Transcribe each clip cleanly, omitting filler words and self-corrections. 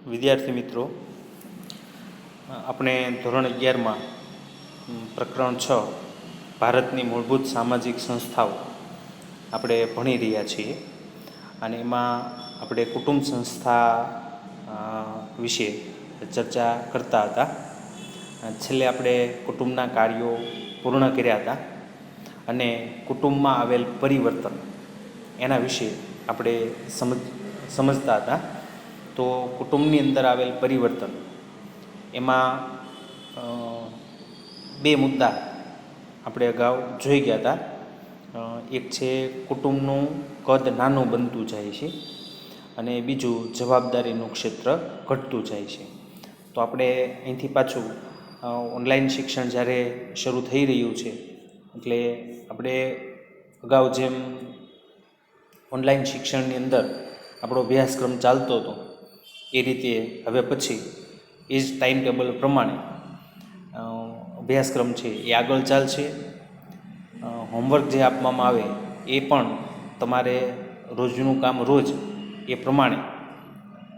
વિદ્યાર્થી મિત્રો, આપણે ધોરણ 11માં પ્રકરણ 6 ભારતની મૂળભૂત સામાજિક સંસ્થાઓ આપણે ભણી રહ્યા છીએ. અને એમાં આપણે કુટુંબ સંસ્થા વિશે ચર્ચા કરતા હતા. છેલ્લે આપણે કુટુંબના કાર્યો પૂર્ણ કર્યા હતા અને કુટુંબમાં આવેલ પરિવર્તન એના વિશે આપણે સમજતા હતા. તો કુટુંબની અંદર આવેલ પરિવર્તન એમાં બે મુદ્દા આપણે અગાઉ જોઈ ગયા હતા. એક છે કુટુંબનું કદ નાનું બનતું જાય છે અને બીજું જવાબદારીનું ક્ષેત્ર ઘટતું જાય છે. તો આપણે અહીંથી પાછું ઓનલાઈન શિક્ષણ જ્યારે શરૂ થઈ રહ્યું છે એટલે આપણે અગાઉ જેમ ઓનલાઈન શિક્ષણની અંદર આપણો અભ્યાસક્રમ ચાલતો હતો એ રીતે હવે પછી એ જ ટાઈમ ટેબલ પ્રમાણે અભ્યાસક્રમ છે એ આગળ ચાલશે. હોમવર્ક જે આપવામાં આવે એ પણ તમારે રોજનું કામ રોજ એ પ્રમાણે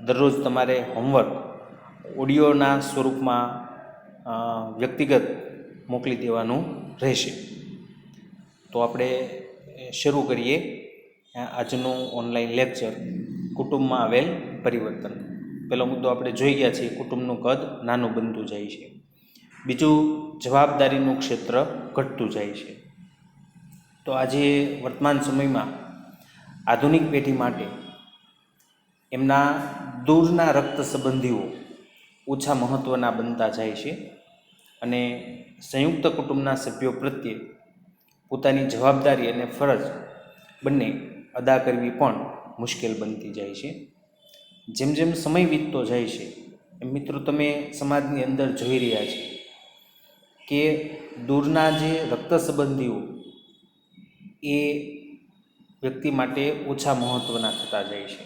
દરરોજ તમારે હોમવર્ક ઓડિયોના સ્વરૂપમાં વ્યક્તિગત મોકલી દેવાનું રહેશે. તો આપણે શરૂ કરીએ આજનું ઓનલાઈન લેક્ચર, કુટુંબમાં આવેલ પરિવર્તન. પહેલો મુદ્દો આપણે જોઈ ગયા છીએ, કુટુંબનું કદ નાનું બનતું જાય છે. બીજું, જવાબદારીનું ક્ષેત્ર ઘટતું જાય છે. તો આજે વર્તમાન સમયમાં આધુનિક પેઢી માટે એમના દૂરના રક્ત સંબંધીઓ ઓછા મહત્ત્વના બનતા જાય છે અને સંયુક્ત કુટુંબના સભ્યો પ્રત્યે પોતાની જવાબદારી અને ફરજ બંને અદા કરવી પણ મુશ્કેલ બનતી જાય છે. જેમ જેમ સમય વીતતો જાય છે એમ મિત્રો તમે સમાજની અંદર જોઈ રહ્યા છે કે દૂરના જે રક્ત સંબંધીઓ એ વ્યક્તિ માટે ઓછા મહત્ત્વના થતા જાય છે.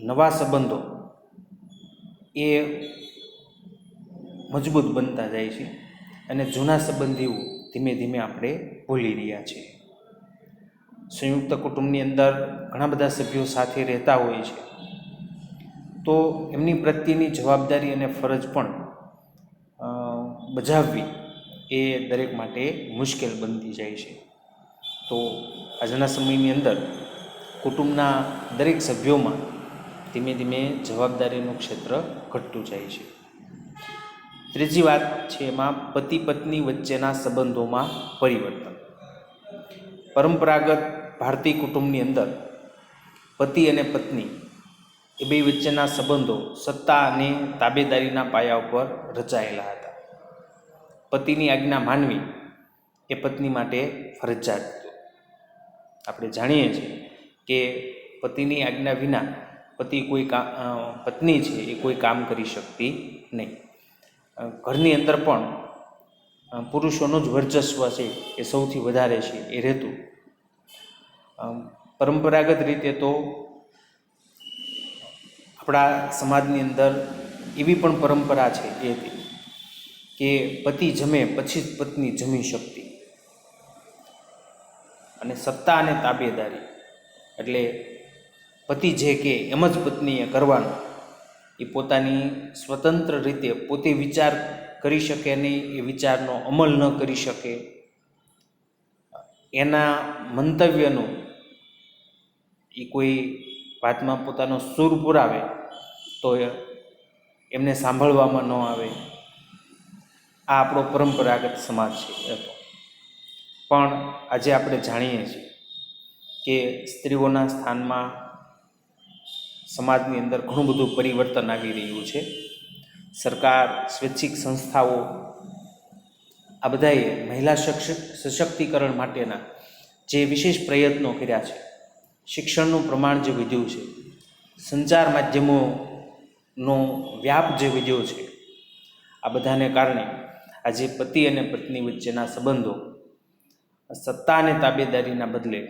નવા સંબંધો એ મજબૂત બનતા જાય છે અને જૂના સંબંધીઓ ધીમે ધીમે આપણે ભૂલી રહ્યા છીએ. સંયુક્ત કુટુંબની અંદર ઘણા બધા સભ્યો સાથે રહેતા હોય છે તો એમની પ્રત્યેની જવાબદારી અને ફરજ પણ બજાવવી એ દરેક માટે મુશ્કેલ બનતી જાય છે. તો આજના સમયની અંદર કુટુંબના દરેક સભ્યોમાં ધીમે ધીમે જવાબદારીનું ક્ષેત્ર ઘટતું જાય છે. ત્રીજી વાત છે એમાં પતિ પત્ની વચ્ચેના સંબંધોમાં પરિવર્તન. પરંપરાગત ભારતીય કુટુંબની અંદર પતિ અને પત્ની એ બે વચ્ચેના સંબંધો સત્તા અને તાબેદારીના પાયા ઉપર રચાયેલા હતા. પતિની આજ્ઞા માનવી એ પત્ની માટે ફરજિયાત હતું. આપણે જાણીએ છીએ કે પતિની આજ્ઞા વિના પત્ની છે એ કોઈ કામ કરી શકતી નહીં. ઘરની અંદર પણ પુરુષોનું જ વર્ચસ્વ છે એ સૌથી વધારે છે એ રહેતું. પરંપરાગત રીતે તો આપણા સમાજની અંદર એવી પણ પરંપરા છે એ હતી કે પતિ જમે પછી જ પત્ની જમી શકતી. અને સત્તા અને તાબેદારી એટલે પતિ જે કે એમ જ પત્નીએ કરવાનું. એ પોતાની સ્વતંત્ર રીતે પોતે વિચાર કરી શકે નહીં, એ વિચારનો અમલ ન કરી શકે, એના મંતવ્યનું એ કોઈ વાતમાં પોતાનો સૂર પુરાવે તો એમને સાંભળવામાં ન આવે. આ આપણો પરંપરાગત સમાજ છે હતો. પણ આજે આપણે જાણીએ છીએ કે સ્ત્રીઓના સ્થાનમાં સમાજની અંદર ઘણું બધું પરિવર્તન આવી રહ્યું છે. સરકાર, સ્વૈચ્છિક સંસ્થાઓ આ બધાએ મહિલા સશક્તિકરણ માટેના જે વિશેષ પ્રયત્નો કર્યા છે, શિક્ષણનું પ્રમાણ જે વધ્યું છે, સંચાર માધ્યમોનો વ્યાપ જે વધ્યો છે, આ બધાને કારણે આજે પતિ અને પત્ની વચ્ચેના સંબંધો સત્તા અને તાબેદારીના બદલે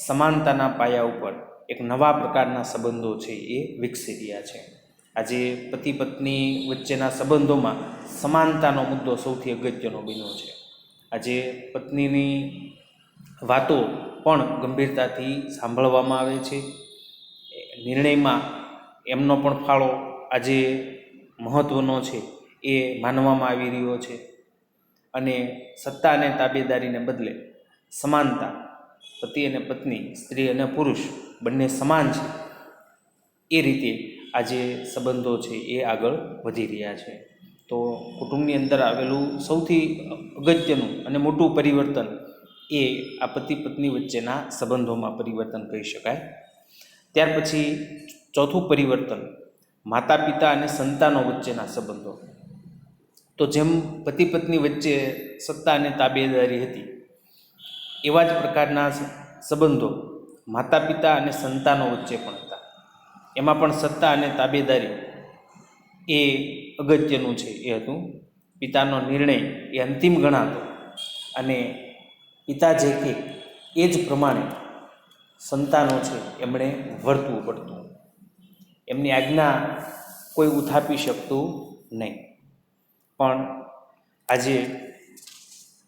સમાનતાના પાયા ઉપર એક નવા પ્રકારના સંબંધો છે એ વિકસી રહ્યા છે. આજે પતિ પત્ની વચ્ચેના સંબંધોમાં સમાનતાનો મુદ્દો સૌથી અગત્યનો બન્યો છે. આજે પત્નીની વાતો પણ ગંભીરતાથી સાંભળવામાં આવે છે. નિર્ણયમાં એમનો પણ ફાળો આજે મહત્ત્વનો છે એ માનવામાં આવી રહ્યો છે. અને સત્તા અને તાબેદારીને બદલે સમાનતા, પતિ અને પત્ની, સ્ત્રી અને પુરુષ બંને સમાન છે એ રીતે આજે સંબંધો છે એ આગળ વધી રહ્યા છે. તો કુટુંબની અંદર આવેલું સૌથી અગત્યનું અને મોટું પરિવર્તન એ આ પતિ પત્ની વચ્ચેના સંબંધોમાં પરિવર્તન કહી શકાય. ત્યાર પછી ચોથું પરિવર્તન માતા પિતા અને સંતાનો વચ્ચેના સંબંધો. તો જેમ પતિ પત્ની વચ્ચે સત્તા અને તાબેદારી હતી, એવા જ પ્રકારના સંબંધો માતા પિતા અને સંતાનો વચ્ચે પણ હતા. એમાં પણ સત્તા અને તાબેદારી એ અગત્યનું છે એ હતું. પિતાનો નિર્ણય એ અંતિમ ગણાતો અને પિતા જે કહે એ જ પ્રમાણે સંતાનો છે એમણે વર્તવું પડતું. એમની આજ્ઞા કોઈ ઉથાપી શકતું નહીં. પણ આજે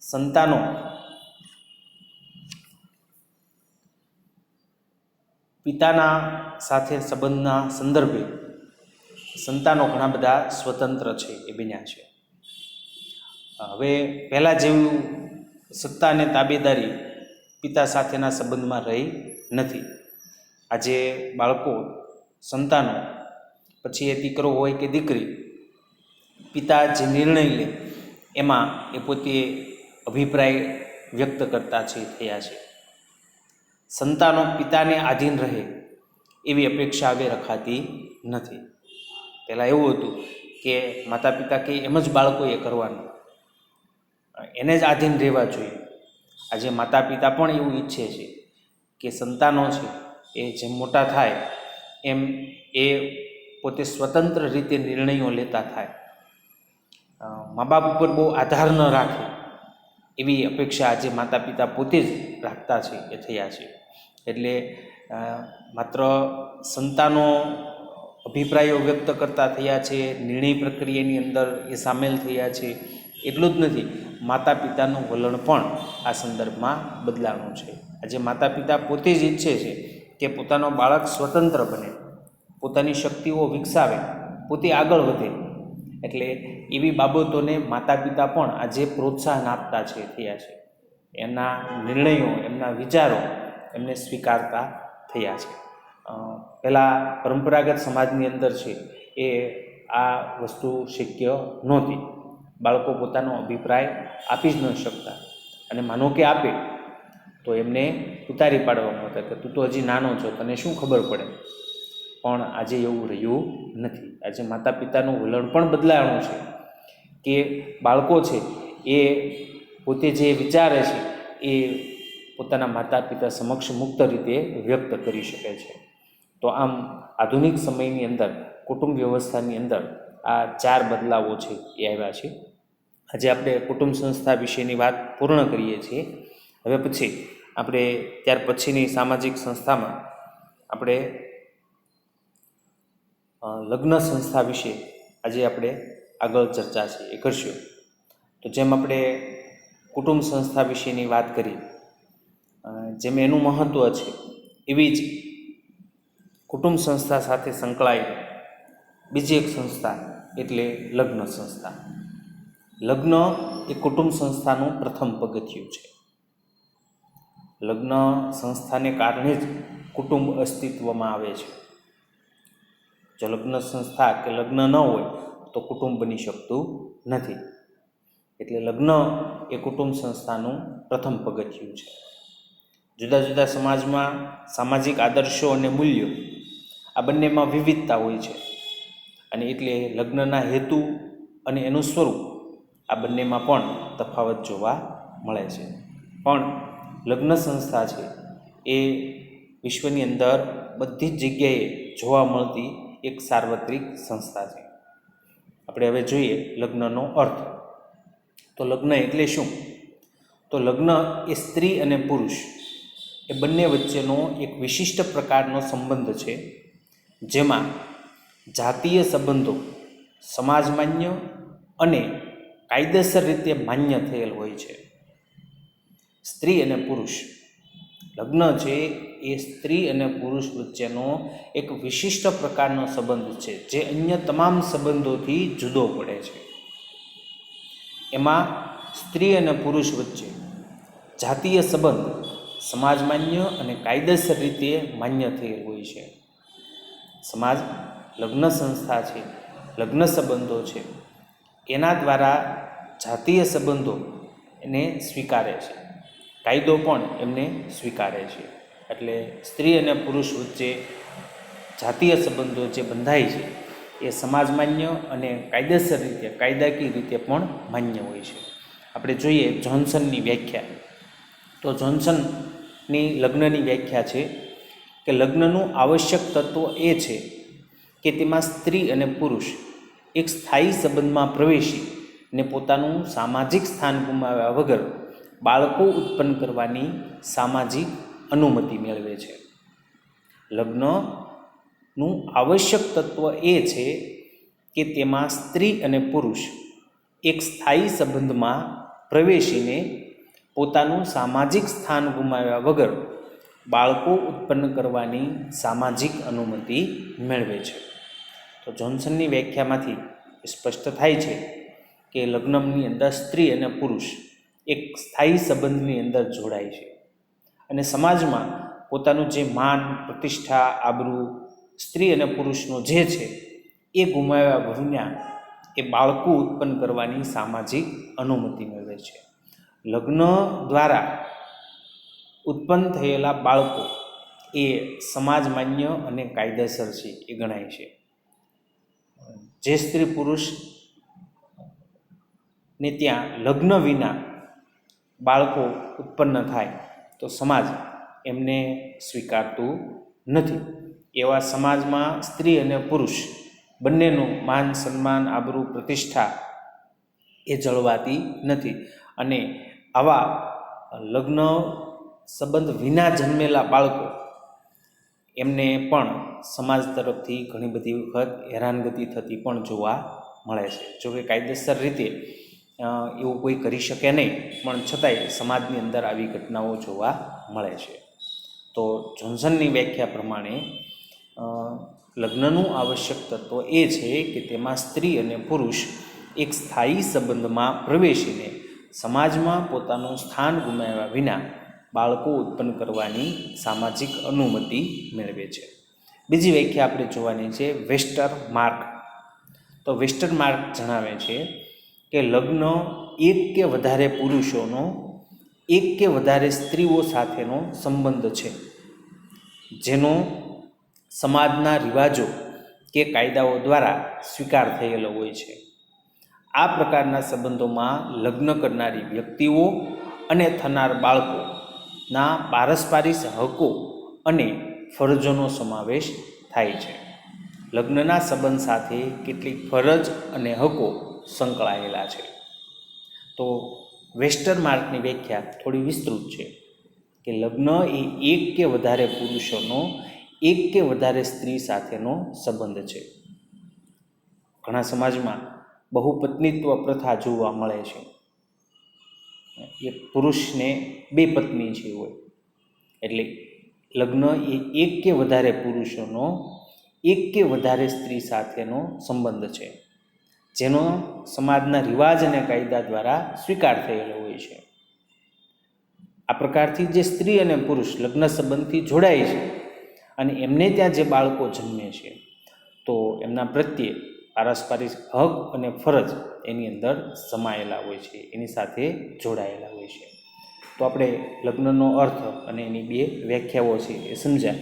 સંતાનો પિતાના સાથે સંબંધના સંદર્ભે સંતાનો ઘણા બધા સ્વતંત્ર છે એ બન્યા છે. હવે પહેલાં જેવું સત્તા અને તાબેદારી પિતા સાથેના સંબંધમાં રહી નથી. આજે બાળકો, સંતાનો, પછી એ દીકરો હોય કે દીકરી, પિતા જે નિર્ણય લે એમાં એ પોતે અભિપ્રાય વ્યક્ત કરતા છે થયા છે. સંતાનો પિતાને આધીન રહે એવી અપેક્ષા હવે રખાતી નથી. પહેલાં એવું હતું કે માતા પિતા કહે એમ જ બાળકોએ કરવાનું, એને જ આધીન રહેવા જોઈએ. આજે માતા પિતા પણ એવું ઈચ્છે છે કે સંતાનો છે એ જેમ મોટા થાય એમ એ પોતે સ્વતંત્ર રીતે નિર્ણયો લેતા થાય, મા બાપ ઉપર બહુ આધાર ન રાખે એવી અપેક્ષા આજે માતા પિતા પોતે જ રાખતા છે એ થયા છે. એટલે માત્ર સંતાનો અભિપ્રાયો વ્યક્ત કરતા થયા છે, નિર્ણય પ્રક્રિયાની અંદર એ સામેલ થયા છે, એટલું જ નથી, માતા પિતાનું વલણ પણ આ સંદર્ભમાં બદલાવાનું છે. આજે માતા પિતા પોતે જ ઈચ્છે છે કે પોતાનો બાળક સ્વતંત્ર બને, પોતાની શક્તિઓ વિકસાવે, પોતે આગળ વધે. એટલે એવી બાબતોને માતા પિતા પણ આજે પ્રોત્સાહન આપતા છે થયા છે. એમના નિર્ણયો, એમના વિચારો એમને સ્વીકારતા થયા છે. પહેલાં પરંપરાગત સમાજની અંદર છે એ આ વસ્તુ શક્ય નહોતી. બાળકો પોતાનો અભિપ્રાય આપી જ ન શકતા, અને માનો કે આપે તો એમને ઉતારી પાડવામાં આવતા કે તું તો હજી નાનો છો, તને શું ખબર પડે. પણ આજે એવું રહ્યું નથી. આજે માતા પિતાનું વલણ પણ બદલાવાનું છે કે બાળકો છે એ પોતે જે વિચારે છે એ પોતાના માતા પિતા સમક્ષ મુક્ત રીતે વ્યક્ત કરી શકે છે. તો આમ આધુનિક સમયની અંદર કુટુંબ વ્યવસ્થાની અંદર આ 4 બદલાવો છે એ આવ્યા છે. આજે આપણે કુટુંબ સંસ્થા વિશેની વાત પૂર્ણ કરીએ છીએ. હવે પછી આપણે ત્યાર પછીની સામાજિક સંસ્થામાં આપણે લગ્ન સંસ્થા વિશે આજે આપણે આગળ ચર્ચા છે એ કરશું. તો જેમ આપણે કુટુંબ સંસ્થા વિશેની વાત કરી, જેમ એનું મહત્ત્વ છે, એવી જ કુટુંબ સંસ્થા સાથે સંકળાયેલી બીજી એક સંસ્થા એટલે લગ્ન સંસ્થા. લગ્ન એ કુટુંબ સંસ્થાનું પ્રથમ પગથિયું છે. લગ્ન સંસ્થાને કારણે જ કુટુંબ અસ્તિત્વમાં આવે છે. જો લગ્ન સંસ્થા કે લગ્ન ન હોય તો કુટુંબ બની શકતું નથી. એટલે લગ્ન એ કુટુંબ સંસ્થાનું પ્રથમ પગથિયું છે. જુદા જુદા સમાજમાં સામાજિક આદર્શો અને મૂલ્યો આ બંનેમાં વિવિધતા હોય છે, અને એટલે લગ્નના હેતુ અને એનું સ્વરૂપ આ બંનેમાં પણ તફાવત જોવા મળે છે. પણ લગ્ન સંસ્થા છે એ વિશ્વની અંદર બધી જ જગ્યાએ જોવા મળતી એક સાર્વત્રિક સંસ્થા છે. આપણે હવે જોઈએ લગ્નનો અર્થ. તો લગ્ન એટલે શું? તો લગ્ન એ સ્ત્રી અને પુરુષ એ બંને વચ્ચેનો એક વિશિષ્ટ પ્રકારનો સંબંધ છે, જેમાં જાતીય સંબંધો સમાજ માન્ય અને કાયદેસર રીતે માન્ય થયેલ હોય છે. સ્ત્રી અને પુરુષ લગ્ન છે એ સ્ત્રી અને પુરુષ વચ્ચેનો એક વિશિષ્ટ પ્રકારનો સંબંધ છે, જે અન્ય તમામ સંબંધોથી જુદો પડે છે. એમાં સ્ત્રી અને પુરુષ વચ્ચે જાતીય સંબંધ સમાજ માન્ય અને કાયદેસર રીતે માન્ય થયેલ હોય છે. સમાજ લગ્ન સંસ્થા છે, લગ્ન સંબંધો છે, એના દ્વારા જાતીય સંબંધો એને સ્વીકારે છે, કાયદો પણ એમને સ્વીકારે છે. એટલે સ્ત્રી અને પુરુષ વચ્ચે જાતીય સંબંધો જે બંધાય છે એ સમાજ માન્ય અને કાયદેસર રીતે કાયદાકીય રીતે પણ માન્ય હોય છે. આપણે જોઈએ જોન્સનની વ્યાખ્યા, તો જોન્સનની લગ્નની વ્યાખ્યા છે કે લગ્નનું આવશ્યક તત્વ એ છે કે તેમાં સ્ત્રી અને પુરુષ એક સ્થાયી સંબંધમાં પ્રવેશી ને પોતાનું સામાજિક સ્થાન ગુમાવ્યા વગર બાળકો ઉત્પન્ન કરવાની સામાજિક અનુમતિ મેળવે છે. લગ્નનું આવશ્યક તત્વ એ છે કે તેમાં સ્ત્રી અને પુરુષ એક સ્થાયી સંબંધમાં પ્રવેશીને પોતાનું સામાજિક સ્થાન ગુમાવ્યા વગર બાળકો ઉત્પન્ન કરવાની સામાજિક અનુમતિ મેળવે છે. તો જોન્સનની વ્યાખ્યામાંથી સ્પષ્ટ થાય છે કે લગ્નની અંદર સ્ત્રી અને પુરુષ એક સ્થાયી સંબંધની અંદર જોડાય છે અને સમાજમાં પોતાનું જે માન, પ્રતિષ્ઠા, આબરૂ સ્ત્રી અને પુરુષનો જે છે એ ગુમાવ્યા વિના એ બાળકો ઉત્પન્ન કરવાની સામાજિક અનુમતિ મેળવે છે. લગ્ન દ્વારા ઉત્પન્ન થયેલા બાળકો એ સમાજ માન્ય અને કાયદેસર છે એ ગણાય છે. જે સ્ત્રી પુરુષ ને ત્યાં લગ્ન વિના બાળકો ઉત્પન્ન થાય તો સમાજ એમને સ્વીકારતું નથી. એવા સમાજમાં સ્ત્રી અને પુરુષ બંનેનું માન, સન્માન, આબરૂ, પ્રતિષ્ઠા એ જળવાતી નથી અને આવા લગ્ન સંબંધ વિના જન્મેલા બાળકો એમને પણ સમાજ તરફથી ઘણી બધી વખત હેરાનગતિ થતી પણ જોવા મળે છે. જોકે કાયદેસર રીતે એવું કોઈ કરી શકે નહીં, પણ છતાંય સમાજની અંદર આવી ઘટનાઓ જોવા મળે છે. તો જોન્સનની વ્યાખ્યા પ્રમાણે લગ્નનું આવશ્યક તત્વ એ છે કે તેમાં સ્ત્રી અને પુરુષ એક સ્થાયી સંબંધમાં પ્રવેશીને સમાજમાં પોતાનું સ્થાન ગુમાવ્યા વિના બાળકો ઉત્પન્ન કરવાની સામાજિક અનુમતિ મેળવે છે. બીજી વ્યાખ્યા આપણે જોવાની છે વેસ્ટરમાર્ક. તો વેસ્ટરમાર્ક જણાવે છે કે લગ્ન એક કે વધારે પુરુષોનો એક કે વધારે સ્ત્રીઓ સાથેનો સંબંધ છે, જેનો સમાજના રિવાજો કે કાયદાઓ દ્વારા સ્વીકાર થયેલો હોય છે. આ પ્રકારના સંબંધોમાં લગ્ન કરનારી વ્યક્તિઓ અને થનાર બાળકોના પારસ્પરિક હકો અને ફરજોનો સમાવેશ થાય છે. લગ્નના સંબંધ સાથે કેટલીક ફરજ અને હકો સંકળાયેલા છે. તો વેસ્ટરમાર્કની વ્યાખ્યા થોડી વિસ્તૃત છે કે લગ્ન એ એક કે વધારે પુરુષોનો એક કે વધારે સ્ત્રી સાથેનો સંબંધ છે. ઘણા સમાજમાં બહુપત્નીત્વ પ્રથા જોવા મળે છે. એક પુરુષને બે પત્ની છે હોય, એટલે લગ્ન એ એક કે વધારે પુરુષોનો એક કે વધારે સ્ત્રી સાથેનો સંબંધ છે, જેનો સમાજના રિવાજ અને કાયદા દ્વારા સ્વીકાર થયેલો હોય છે. આ પ્રકારથી જે સ્ત્રી અને પુરુષ લગ્ન સંબંધથી જોડાય છે અને એમને ત્યાં જે બાળકો જન્મે છે, તો એમના પ્રત્યે પારસ્પરિક હક અને ફરજ એની અંદર સમાયેલા હોય છે, એની સાથે જોડાયેલા હોય છે. તો આપણે લગ્નનો અર્થ અને એની બે વ્યાખ્યાઓ છે એ સમજ્યા.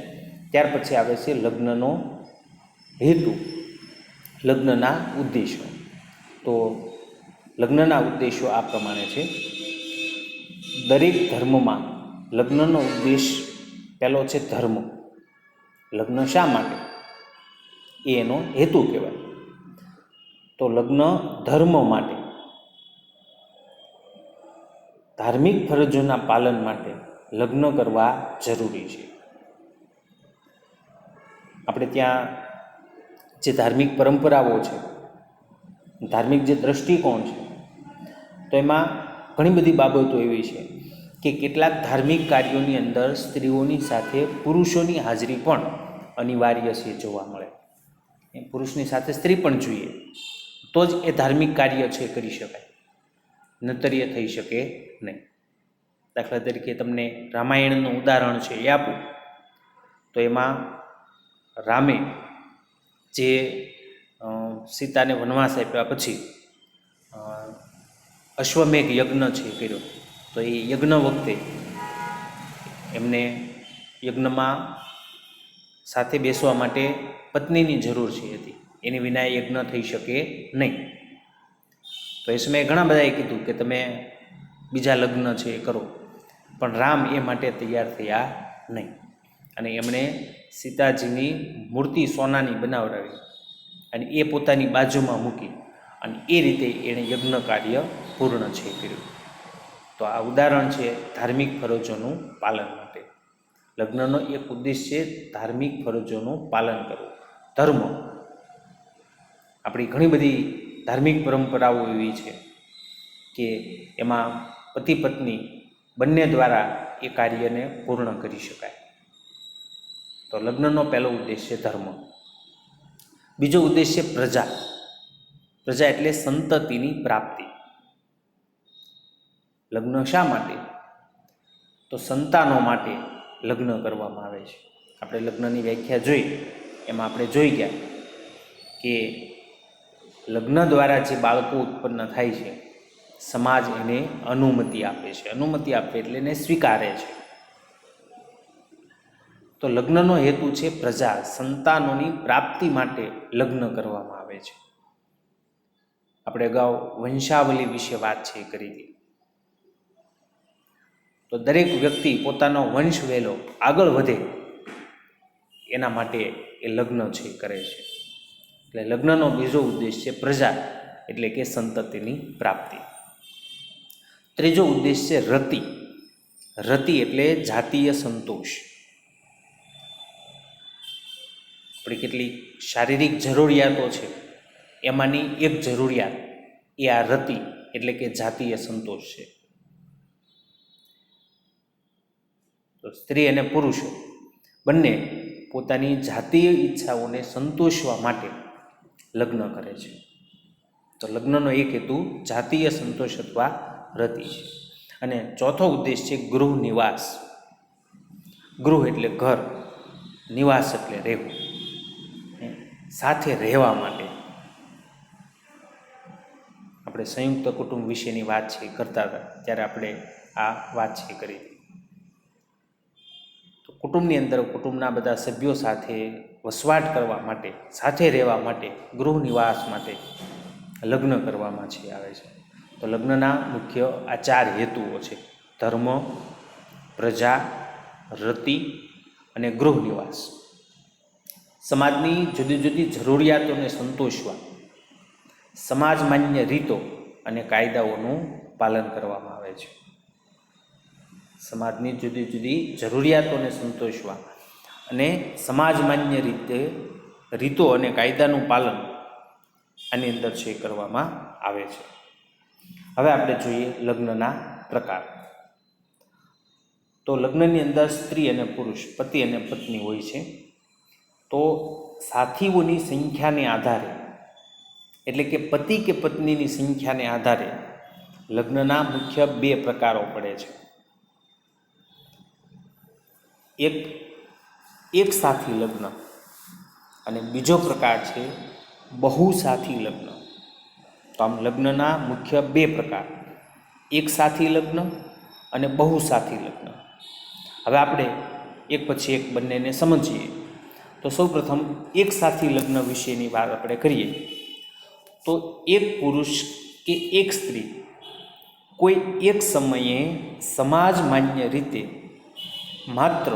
ત્યાર પછી આવે છે લગ્નનો હેતુ, લગ્નના ઉદ્દેશો. તો લગ્નના ઉદ્દેશો આ પ્રમાણે છે. દરેક ધર્મમાં લગ્નનો ઉદ્દેશ પહેલો છે ધર્મ. લગ્ન શા માટે એ એનો હેતુ કહેવાય. તો લગ્ન ધર્મ માટે, ધાર્મિક ફરજોના પાલન માટે લગ્ન કરવા જરૂરી છે. આપણે ત્યાં જે ધાર્મિક પરંપરાઓ છે, ધાર્મિક જે દૃષ્ટિકોણ છે, તો એમાં ઘણી બધી બાબતો એવી છે કે કેટલાક ધાર્મિક કાર્યોની અંદર સ્ત્રીઓની સાથે પુરુષોની હાજરી પણ અનિવાર્ય છે જોવા મળે. એ પુરુષની સાથે સ્ત્રી પણ જોઈએ તો જ એ ધાર્મિક કાર્ય છે કરી શકાય, નહીતર એ થઈ શકે નહીં. દાખલા તરીકે તમને રામાયણનું ઉદાહરણ છે એ આપું તો એમાં રામે જે સીતાને વનવાસ આપ્યા પછી અશ્વમેઘ યજ્ઞ છે કર્યો, તો એ યજ્ઞ વખતે એમને યજ્ઞમાં સાથે બેસવા માટે પત્નીની જરૂર છે હતી, એની વિના યજ્ઞ થઈ શકે નહીં. તો એ સમયે ઘણા બધાએ કીધું કે તમે બીજા લગ્ન છે એ કરો, પણ રામ એ માટે તૈયાર થયા નહીં અને એમણે સીતાજીની મૂર્તિ સોનાની બનાવડાવી અને એ પોતાની બાજુમાં મૂકી અને એ રીતે એણે યજ્ઞ કાર્ય પૂર્ણ છે કર્યું. તો આ ઉદાહરણ છે ધાર્મિક ફરજોનું પાલન માટે. લગ્નનો એક ઉદ્દેશ છે ધાર્મિક ફરજોનું પાલન કરવું. ધર્મ, આપણી ઘણી બધી ધાર્મિક પરંપરાઓ એવી છે કે એમાં પતિ પત્ની બંને દ્વારા એ કાર્યને પૂર્ણ કરી શકાય. તો લગ્નનો પહેલો ઉદ્દેશ છે ધર્મ. બીજો ઉદ્દેશ છે પ્રજા. પ્રજા એટલે સંતતિની પ્રાપ્તિ. લગ્ન શા માટે? તો સંતાનો માટે લગ્ન કરવામાં આવે છે. આપણે લગ્નની વ્યાખ્યા જોઈ એમાં આપણે જોઈ ગયા કે લગ્ન દ્વારા જે બાળકો ઉત્પન્ન થાય છે સમાજ એને અનુમતિ આપે છે. અનુમતિ આપે એટલે એને સ્વીકારે છે. તો લગ્નનો હેતુ છે પ્રજા, સંતાનોની પ્રાપ્તિ માટે લગ્ન કરવામાં આવે છે. આપણે અગાઉ વંશાવલી વિશે વાત છે કરી હતી. તો દરેક વ્યક્તિ પોતાનો વંશ વહેલો આગળ વધે એના માટે એ લગ્ન છે કરે છે. એટલે લગ્નનો બીજો ઉદ્દેશ છે પ્રજા એટલે કે સંતતિની પ્રાપ્તિ. ત્રીજો ઉદ્દેશ છે રતિ. રતિ એટલે જાતીય સંતોષ. આપણી કેટલીક શારીરિક જરૂરિયાતો છે એમાંની એક જરૂરિયાત એ આ રતિ એટલે કે જાતીય સંતોષ છે. તો સ્ત્રી અને પુરુષો બંને પોતાની જાતીય ઈચ્છાઓને સંતોષવા માટે લગ્ન કરે છે. તો લગ્નનો એક હેતુ જાતીય સંતોષ અથવા રતિ છે. અને ચોથો ઉદ્દેશ છે ગૃહ નિવાસ. ગૃહ એટલે ઘર, નિવાસ એટલે રહેવું, સાથે રહેવા માટે. આપણે સંયુક્ત કુટુંબ વિશેની વાત છે કરતા હતા ત્યારે આપણે આ વાત છે કરી. તો કુટુંબની અંદર કુટુંબના બધા સભ્યો સાથે વસવાટ કરવા માટે, સાથે રહેવા માટે, ગૃહ નિવાસ માટે લગ્ન કરવામાં છે આવે છે. તો લગ્નના મુખ્ય આ 4 હેતુઓ છે: ધર્મ, પ્રજા, રતિ અને ગૃહ નિવાસ. સમાજની જુદી જુદી જરૂરિયાતોને સંતોષવા સમાજ માન્ય રીતો અને કાયદાઓનું પાલન કરવામાં આવે છે. સમાજની જુદી જુદી જરૂરિયાતોને સંતોષવા અને સમાજ માન્ય રીતો અને કાયદાનું પાલન આની અંદર છે કરવામાં આવે છે. હવે આપણે જોઈએ લગ્નના પ્રકાર. તો લગ્નની અંદર સ્ત્રી અને પુરુષ, પતિ અને પત્ની હોય છે. તો સાથીઓની સંખ્યાને આધારે એટલે કે પતિ કે પત્નીની સંખ્યાને આધારે લગ્નના મુખ્ય 2 પ્રકારો પડે છે. એક સાથી લગ્ન અને બીજો પ્રકાર છે બહુસાથી લગ્ન. તો આમ લગ્નના મુખ્ય 2 પ્રકાર, એક સાથી લગ્ન અને બહુસાથી લગ્ન. હવે આપણે એક પછી એક બંનેને સમજીએ. તો સૌપ્રથમ એક સાથી લગ્ન વિશેની વાત આપણે કરીએ તો એક પુરુષ કે એક સ્ત્રી કોઈ એક સમયે સમાજ માન્ય રીતે માત્ર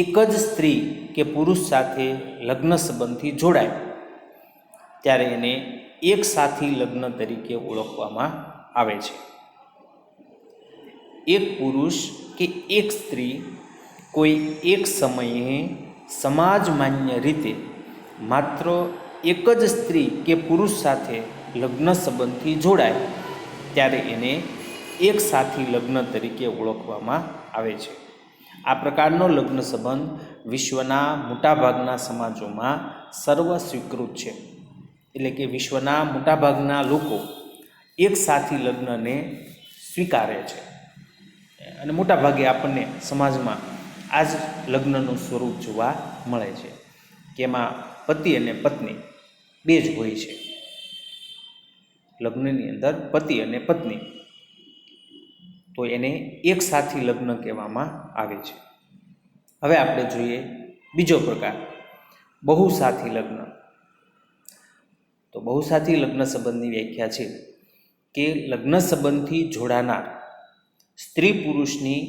એક જ સ્ત્રી કે પુરુષ સાથે લગ્ન સંબંધથી જોડાય ત્યારે એને એક સાથી લગ્ન તરીકે ઓળખવામાં આવે છે. એક પુરુષ કે એક સ્ત્રી કોઈ એક સમયે સમાજ માન્ય રીતે માત્ર એક જ સ્ત્રી કે પુરુષ સાથે લગ્ન સંબંધથી જોડાય ત્યારે એને એક સાથી લગ્ન તરીકે ઓળખવામાં આવે છે. આ પ્રકારનો લગ્ન સંબંધ વિશ્વના મોટાભાગના સમાજોમાં સર્વ સ્વીકૃત છે. એટલે કે વિશ્વના મોટાભાગના લોકો એક સાથી લગ્નને સ્વીકારે છે અને મોટાભાગે આપણને સમાજમાં આ જ લગ્નનું સ્વરૂપ જોવા મળે છે કે એમાં પતિ અને પત્ની બે જ હોય છે. લગ્નની અંદર પતિ અને પત્ની, તો એને એક સાથી લગ્ન કહેવામાં આવે છે. હવે આપણે જોઈએ બીજો પ્રકાર, બહુસાથી લગ્ન. તો બહુસાથી લગ્ન સંબંધની વ્યાખ્યા છે કે લગ્ન સંબંધથી જોડાનાર સ્ત્રી પુરુષની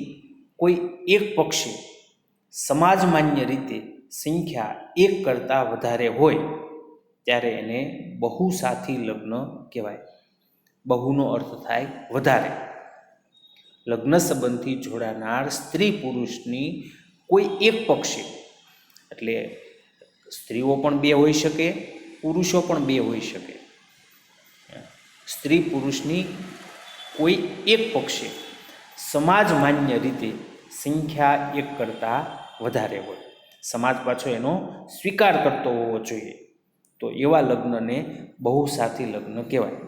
કોઈ એક પક્ષે સમાજ માન્ય રીતે સંખ્યા એક કરતાં વધારે હોય ત્યારે એને બહુસાથી લગ્ન કહેવાય. બહુનો અર્થ થાય વધારે. લગ્ન સંબંધથી જોડાનાર સ્ત્રી પુરુષની કોઈ એક પક્ષે, એટલે સ્ત્રીઓ પણ બે હોઈ શકે, પુરુષો પણ બે હોઈ શકે. સ્ત્રી પુરુષની કોઈ એક પક્ષે સમાજ માન્ય રીતે સંખ્યા એક કરતાં વધારે હોય, સમાજ પાછો એનો સ્વીકાર કરતો હોવો જોઈએ, તો એવા લગ્નને બહુસાથી લગ્ન કહેવાય.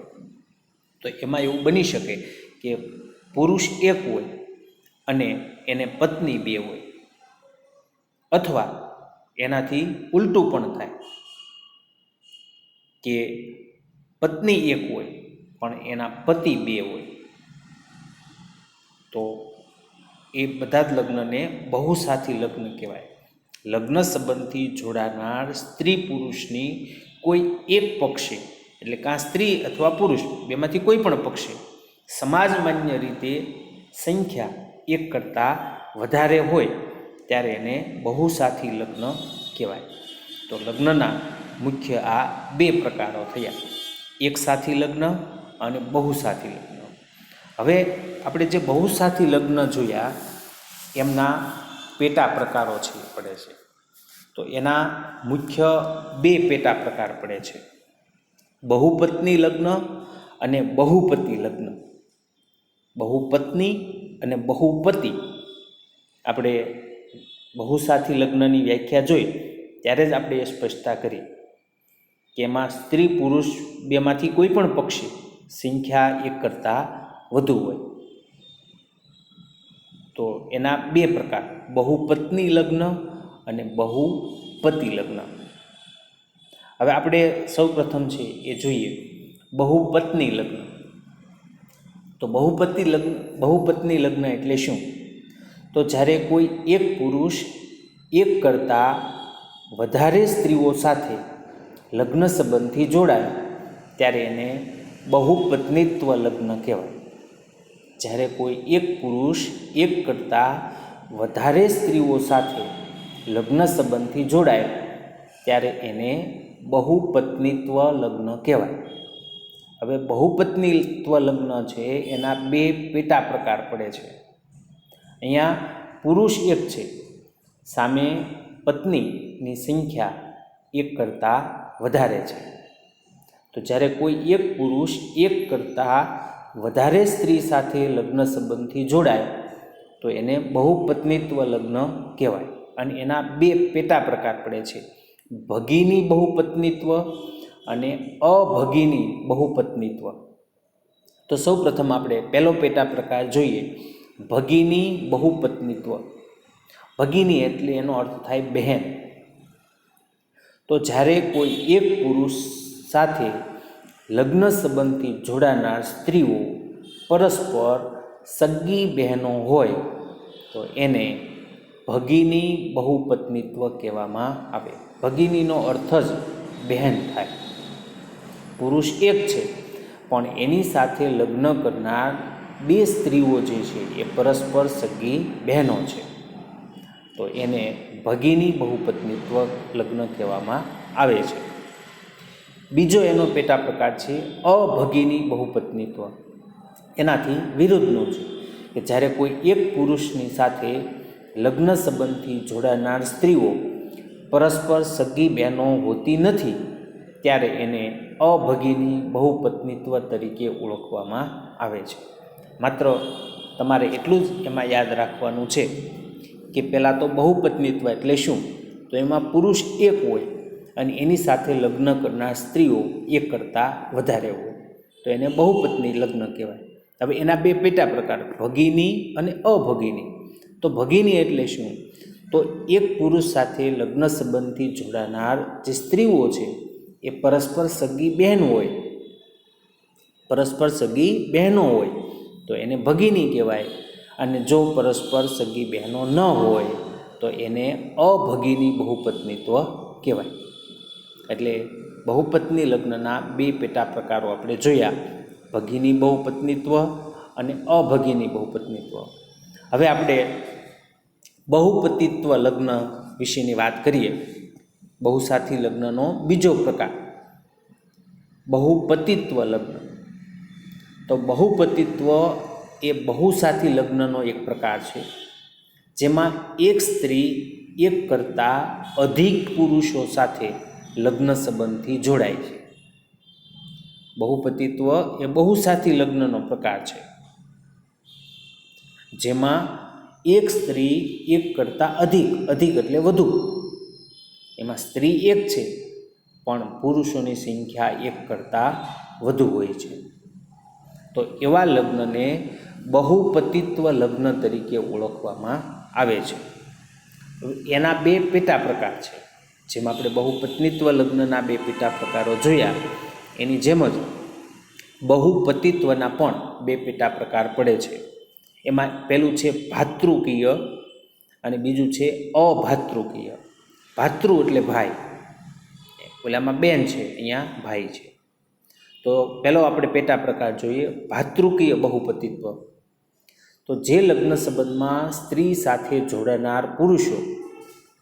તો એમાં એવું બની શકે કે પુરુષ એક હોય અને એને પત્ની બે હોય, અથવા એનાથી ઉલટું પણ થાય કે પત્ની એક હોય પણ એના પતિ બે હોય. તો એ બધા જ લગ્નને બહુસાથી લગ્ન કહેવાય. લગ્ન સંબંધથી જોડાનાર સ્ત્રી પુરુષની કોઈ એક પક્ષે, એટલે કાં સ્ત્રી અથવા પુરુષ બેમાંથી કોઈ પણ પક્ષે સમાજ માન્ય રીતે સંખ્યા એક કરતાં વધારે હોય ત્યારે એને બહુસાથી લગ્ન કહેવાય. તો લગ્નના મુખ્ય આ બે પ્રકારો થયા, એક સાથી લગ્ન અને બહુસાથી લગ્ન. હવે આપણે જે બહુસાથી લગ્ન જોયા એમના પેટા પ્રકારો છે પડે છે. તો એના મુખ્ય બે પેટા પ્રકાર પડે છે, બહુપત્ની લગ્ન અને બહુપતિ લગ્ન. બહુપત્ની અને બહુપતિ, આપણે બહુસાથી લગ્નની વ્યાખ્યા જોઈ ત્યારે જ આપણે એ સ્પષ્ટતા કરી કે એમાં સ્ત્રી પુરુષ બેમાંથી કોઈ પણ પક્ષે સંખ્યા એક કરતાં વધુ હોય. તો એના બે પ્રકાર, બહુપત્ની લગ્ન અને બહુપતિ લગ્ન. હવે આપણે સૌ પ્રથમ છે એ જોઈએ બહુપત્ની લગ્ન. તો બહુપત્ની લગ્ન એટલે શું? તો જ્યારે કોઈ એક પુરુષ એક કરતાં વધારે સ્ત્રીઓ સાથે લગ્ન સંબંધથી જોડાય ત્યારે એને બહુપત્નીત્વ લગ્ન કહેવાય. જ્યારે કોઈ એક પુરુષ એક કરતાં વધારે સ્ત્રીઓ સાથે લગ્ન સંબંધથી જોડાય ત્યારે એને બહુપત્નીત્વ લગ્ન કહેવાય. હવે બહુપત્નીત્વ લગ્ન છે એના બે પેટા પ્રકાર પડે છે. અહીંયા પુરુષ એક છે, સામે પત્નીની સંખ્યા એક કરતાં વધારે છે. તો જ્યારે કોઈ એક પુરુષ એક કરતાં વધારે સ્ત્રી સાથે લગ્ન સંબંધથી જોડાય તો એને બહુપત્નીત્વ લગ્ન કહેવાય. અને એના બે પેટા પ્રકાર પડે છે, ભગીની બહુપત્નીત્વ અને અભગીની બહુપત્નીત્વ. તો સૌ પ્રથમ આપણે પહેલો પેટા પ્રકાર જોઈએ, ભગીની બહુપત્નીત્વ. ભગીની એટલે એનો અર્થ થાય બહેન. તો જ્યારે કોઈ એક પુરુષ સાથે લગ્ન સંબંધથી જોડાનાર સ્ત્રીઓ પરસ્પર સગી બહેનો હોય તો એને ભગીની બહુપત્નીત્વ કહેવામાં આવે. ભગીનીનો અર્થ જ બહેન થાય. પુરુષ એક છે પણ એની સાથે લગ્ન કરનાર બે સ્ત્રીઓ જે છે એ પરસ્પર સગી બહેનો છે, તો એને ભગીની બહુપત્નીત્વ લગ્ન કહેવામાં આવે છે. બીજો એનો પેટા પ્રકાર છે અભગીની બહુપત્નીત્વ. એનાથી વિરુદ્ધનું છે કે જ્યારે કોઈ એક પુરુષની સાથે લગ્ન સંબંધથી જોડાનાર સ્ત્રીઓ પરસ્પર સગી બહેનો હોતી નથી ત્યારે એને અભગીની બહુપત્નીત્વ તરીકે ઓળખવામાં આવે છે. માત્ર તમારે એટલું જ એમાં યાદ રાખવાનું છે કે પહેલાં તો બહુપત્નીત્વ એટલે શું? તો એમાં પુરુષ એક હોય અને એની સાથે લગ્ન કરનાર સ્ત્રીઓ એક કરતાં વધારે હોય, તો એને બહુપત્ની લગ્ન કહેવાય. હવે એના બે પેટા પ્રકાર, ભગીની અને અભગીની. તો ભગીની એટલે શું? તો એક પુરુષ સાથે લગ્ન સંબંધથી જોડાનાર જે સ્ત્રીઓ છે એ પરસ્પર સગી બહેન હોય, પરસ્પર સગી બહેનો હોય તો એને ભગીની કહેવાય. અને જો પરસ્પર સગી બહેનો ન હોય તો એને અભગીની બહુપત્નીત્વ કહેવાય. એટલે બહુપત્ની લગ્નના બે પેટા પ્રકારો આપણે જોયા, ભગીની બહુપત્નીત્વ અને અભગીની બહુપત્નીત્વ. હવે આપણે બહુપતિત્વ લગ્ન વિશેની વાત કરીએ. બહુસાથી લગ્નનો બીજો પ્રકાર બહુપતિત્વ લગ્ન. તો બહુપતિત્વ એ બહુસાથી લગ્નનો એક પ્રકાર છે, જેમાં એક સ્ત્રી એક કરતાં અધિક પુરુષો સાથે લગ્ન સંબંધથી જોડાય છે. બહુપતિત્વ એ બહુસાથી લગ્નનો પ્રકાર છે, જેમાં એક સ્ત્રી એક કરતાં અધિક એટલે વધુ, એમાં સ્ત્રી એક છે પણ પુરુષોની સંખ્યા એક કરતાં વધુ હોય છે. તો એવા લગ્નને બહુપતિત્વ લગ્ન તરીકે ઓળખવામાં આવે છે. એના બે પેટા પ્રકાર છે. જેમ આપણે બહુપત્નીત્વ લગ્નના બે પેટા પ્રકારો જોયા, એની જેમ જ બહુપતિત્વના પણ બે પેટા પ્રકાર પડે છે. એમાં પહેલું છે ભાતૃકીય અને બીજું છે અભાતૃકીય. ભાતૃ એટલે ભાઈ, ઓલામાં બેન છે, અહીંયા ભાઈ છે. તો પહેલો આપણે પેટા પ્રકાર જોઈએ, ભાતૃકીય બહુપતિત્વ. તો જે લગ્ન સંબંધમાં સ્ત્રી સાથે જોડાનાર પુરુષો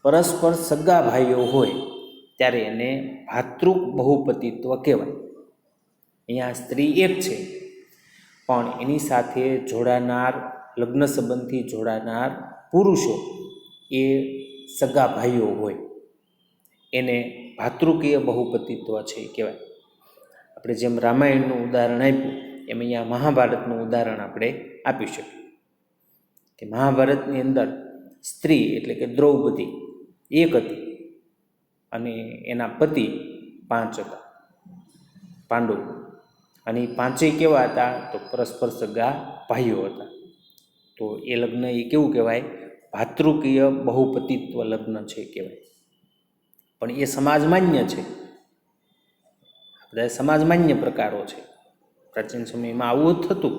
પરસ્પર સગા ભાઈઓ હોય ત્યારે એને ભાતૃક બહુપતિત્વ કહેવાય. અહીંયા સ્ત્રી એક છે પણ એની સાથે જોડાનાર, લગ્ન સંબંધથી જોડાનાર પુરુષો એ સગા ભાઈઓ હોય, એને ભાતૃકીય બહુપતિત્વ છે કહેવાય. આપણે જેમ રામાયણનું ઉદાહરણ આપ્યું એમ અહીંયા મહાભારતનું ઉદાહરણ આપણે આપી શકીએ કે મહાભારતની અંદર સ્ત્રી એટલે કે દ્રૌપદી એક હતી અને એના પતિ 5 હતા, પાંડવો. અને એ પાંચેય કેવા હતા? તો પરસ્પર સગા ભાઈઓ હતા. તો એ લગ્ન એ કેવું કહેવાય? ભાતૃકીય બહુપતિત્વ લગ્ન છે કહેવાય. પણ એ સમાજમાન્ય છે, બધા સમાજમાન્ય પ્રકારો છે. પ્રાચીન સમયમાં આવું થતું.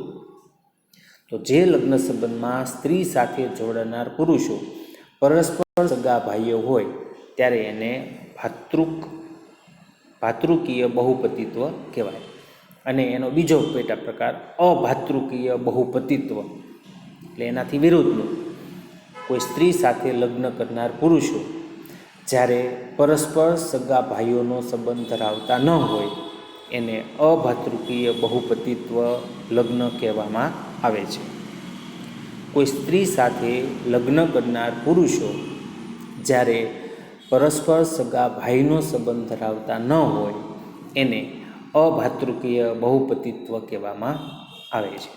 તો જે લગ્ન સંબંધમાં સ્ત્રી સાથે જોડાનાર પુરુષો પરસ્પર સગા ભાઈઓ હોય ત્યારે એને ભાતૃકીય બહુપતિત્વ કહેવાય. અને એનો બીજો પેટા પ્રકાર અભાતૃકીય બહુપતિત્વ, એટલે એનાથી વિરુદ્ધનું. કોઈ સ્ત્રી સાથે લગ્ન કરનાર પુરુષો જ્યારે પરસ્પર સગા ભાઈઓનો સંબંધ ધરાવતા ન હોય એને અભાતૃકીય બહુપતિત્વ લગ્ન કહેવામાં આવે છે. કોઈ સ્ત્રી સાથે લગ્ન કરનાર પુરુષો જ્યારે પરસ્પર સગા ભાઈનો સંબંધ ધરાવતા ન હોય એને અભાતૃકીય બહુપતિત્વ કહેવામાં આવે છે.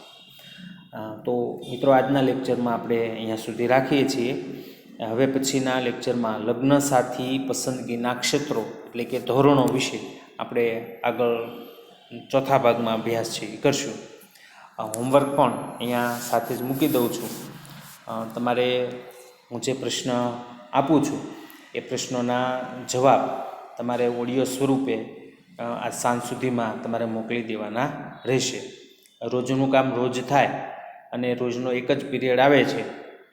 તો મિત્રો, આજના લેક્ચરમાં આપણે અહીંયા સુધી રાખીએ છીએ. હવે પછીના લેક્ચરમાં લગ્ન સાથી પસંદગીના ક્ષેત્રો એટલે કે ધોરણો વિશે આપણે આગળ ચોથા ભાગમાં અભ્યાસ છે એ કરશું. હોમવર્ક પણ અહીંયા સાથે જ મૂકી દઉં છું. તમારે હું જે પ્રશ્ન આપું છું એ પ્રશ્નોના જવાબ તમારે ઓડિયો સ્વરૂપે આ સાંજ સુધીમાં તમારે મોકલી દેવાના રહેશે. રોજનું કામ રોજ થાય અને રોજનો એક જ પીરિયડ આવે છે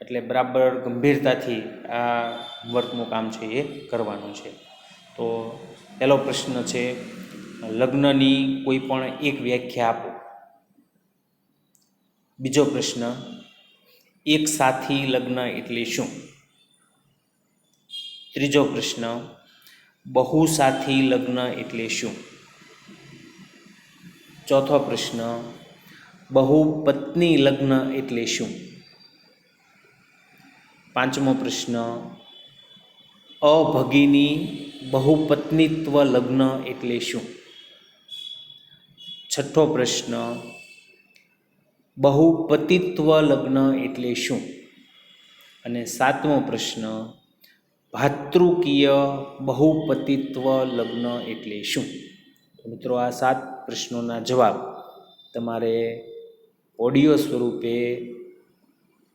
એટલે બરાબર ગંભીરતાથી આ હોમવર્કનું કામ છે એ કરવાનું છે. તો પહેલો પ્રશ્ન છે, લગ્નની કોઈ પણ એક વ્યાખ્યા આપો. બીજો પ્રશ્ન, એક સાથી લગ્ન એટલે શું? ત્રીજો પ્રશ્ન, બહુસાથી લગ્ન એટલે શું? ચોથો પ્રશ્ન, બહુપત્ની લગ્ન એટલે શું? પાંચમો પ્રશ્ન, અભગીની બહુપત્નીત્વ લગ્ન એટલે શું? છઠ્ઠો પ્રશ્ન, બહુપતિત્વ લગ્ન એટલે શું? અને 7મો પ્રશ્ન, ભાતૃકીય બહુપતિત્વ લગ્ન એટલે શું? તો મિત્રો આ 7 પ્રશ્નોના જવાબ તમારે ઓડિયો સ્વરૂપે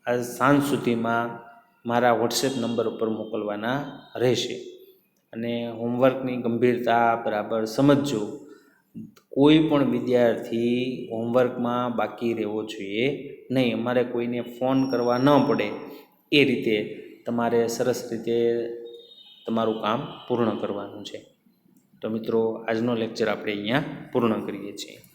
આ સાંજ સુધીમાં મારા વોટ્સએપ નંબર ઉપર મોકલવાના રહેશે. અને હોમવર્કની ગંભીરતા બરાબર સમજજો. કોઈ પણ વિદ્યાર્થી હોમવર્કમાં બાકી રહેવો જોઈએ નહીં. અમારે કોઈને ફોન કરવા ન પડે એ રીતે તમારે સરસ રીતે તમારું કામ પૂર્ણ કરવાનું છે. તો મિત્રો આજનો લેક્ચર આપણે અહીંયા પૂર્ણ કરીએ છીએ.